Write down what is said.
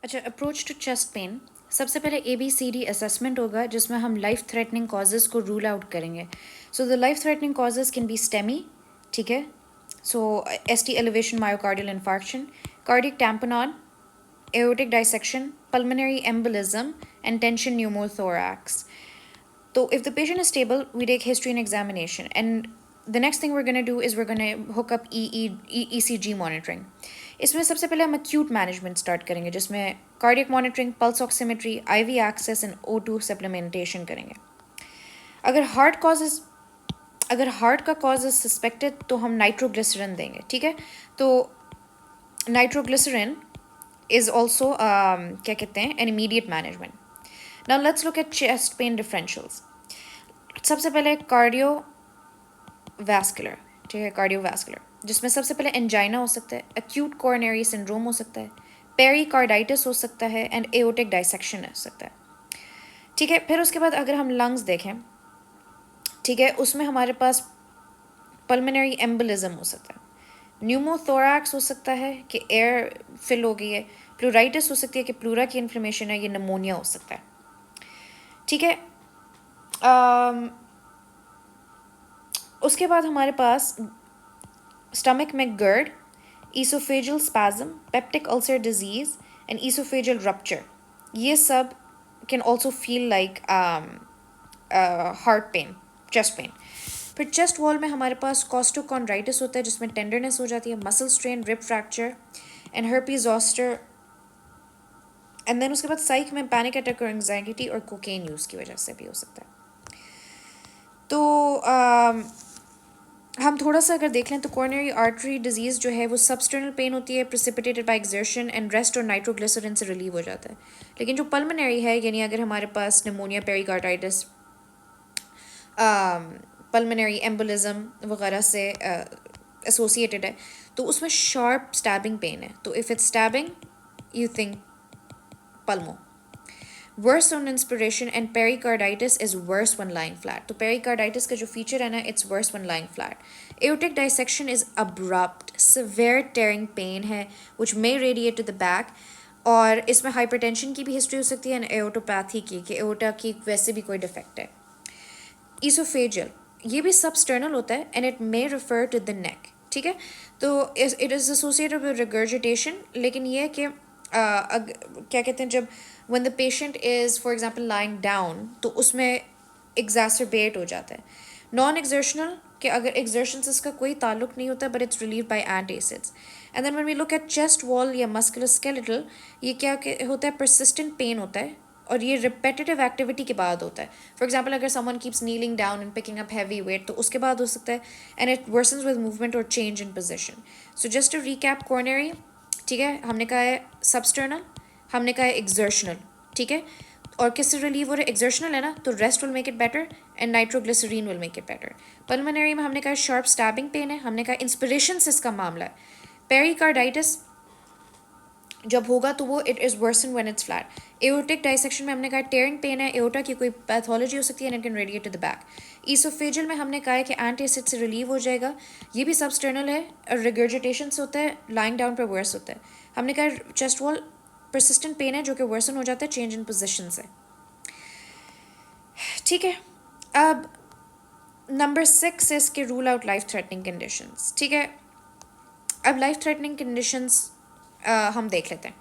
अच्छा, approach to chest pain. सबसे पहले ABCD असेसमेंट होगा जिसमें हम लाइफ थ्रेटनिंग कॉजेज़ को रूल आउट करेंगे। So the life threatening causes can be STEMI, ठीक है। So ST elevation, myocardial infarction, cardiac tamponade, aortic dissection, pulmonary embolism, and tension pneumothorax. So if the patient is stable, we take history and examination. And the next thing we're going to do is we're going to hook up ECG monitoring. इसमें सबसे पहले हम acute management start करेंगे जिसमें cardiac monitoring, pulse oximetry, IV access and O2 supplementation करेंगे. अगर heart का cause is suspected तो हम नाइट्रोग्लिसरिन देंगे, ठीक है। तो नाइट्रोग्लिसरिन is also क्या कहते हैं an immediate management. Now let's look at chest pain differentials. सबसे पहले कार्डियोवैस्कुलर, ठीक है, कार्डियोवैस्कुलर जिसमें सबसे पहले एंजाइना हो सकता है, एक्यूट कोरोनरी सिंड्रोम हो सकता है, पेरिकार्डाइटिस हो सकता है एंड एओटिक डाइसेक्शन हो सकता है, ठीक है। फिर उसके बाद अगर हम लंग्स देखें, ठीक है, उसमें हमारे पास पल्मोनरी एम्बोलिज्म हो सकता है, न्यूमोथोरैक्स हो सकता है कि एयर फिल हो गई है, प्लूराइटिस हो सकती है कि प्लूरा की इन्फ्लेमेशन है, ये नमोनिया हो सकता है, ठीक है। उसके बाद हमारे पास स्टमक में GERD, oesophageal spasm, peptic ulcer disease and oesophageal rupture, ये सब can also feel like heart pain, chest pain. फिर चेस्ट वॉल में हमारे पास कॉस्टोकॉन्ड्राइटिस होता है जिसमें टेंडरनेस हो जाती है, muscle strain, rib fracture and herpes zoster। And then उसके बाद साइक में पैनिक अटैक और एंग्जाइटी और कोकेन यूज़ की वजह से भी हो सकता है। तो हम थोड़ा सा अगर देख लें तो कोरोनरी आर्टरी डिजीज़ जो है वो सबस्टर्नल पेन होती है, precipitated bye exertion and rest और नाइट्रोग्लिसरिन से रिलीव हो जाता है। लेकिन जो पल्मोनरी है, यानी अगर हमारे पास निमोनिया, पेरिकार्डाइटिस, पल्मोनरी एम्बोलिज्म वगैरह से एसोसिएटेड है तो उसमें शार्प स्टैबिंग पेन है। तो if it's stabbing you think pulmo. Worse on inspiration and pericarditis is worse when lying flat. तो pericarditis का जो feature है ना, it's worse when lying flat. Aortic dissection is abrupt, severe tearing pain है, which may radiate to the back. और इसमें hypertension की भी हिस्ट्री हो सकती है, and aortopathy की, कि aorta की वैसे भी कोई डिफेक्ट है। Esophageal, ये भी substernal होता है, and it may refer to the neck, ठीक है। तो it is associated with regurgitation, लेकिन ये है कि क्या कहते हैं, जब when the patient is for example lying down तो उसमें exacerbate हो जाता है। नॉन exertional कि अगर exertion से इसका कोई ताल्लुक नहीं होता, but it's relieved by antacids. And then when we look at chest wall या musculoskeletal, ये क्या होता है, persistent pain होता है और ये repetitive activity के बाद होता है। For example अगर someone keeps kneeling down and picking up heavy weight तो उसके बाद हो सकता है, and it worsens with movement or change in position. So just to recap, coronary, ठीक है, हमने कहा है सबस्टर्नल, हमने कहा है एक्सर्शनल, ठीक है। और किससे रिलीव हो रहा है, एक्सर्शनल है ना, तो rest will make it better and nitroglycerin will make it better. Pulmonary में हमने कहा शार्प स्टैबिंग पेन है, हमने कहा इंस्पिरेशन से इसका मामला है। पेरिकार्डाइटिस जब होगा तो वो it is worsen when it's flat. Aortic dissection में हमने कहा टेयरिंग पेन है, एओर्टा की कोई पैथोलॉजी हो सकती है and it can radiate to the back. Oesophageal में हमने कहा है कि एंटासिड से रिलीव हो जाएगा, ये भी सबस्टर्नल है और रिगर्जिटेशन से होता है, लाइंग डाउन पर वर्स होता है। हमने कहा चेस्ट वॉल परसिस्टेंट पेन है जो कि वर्सन हो जाता है चेंज इन पोजिशन से, ठीक है। अब नंबर 6 है इसके rule out life threatening conditions, ठीक है। अब लाइफ थ्रेटनिंग कंडीशंस हम देख लेते हैं।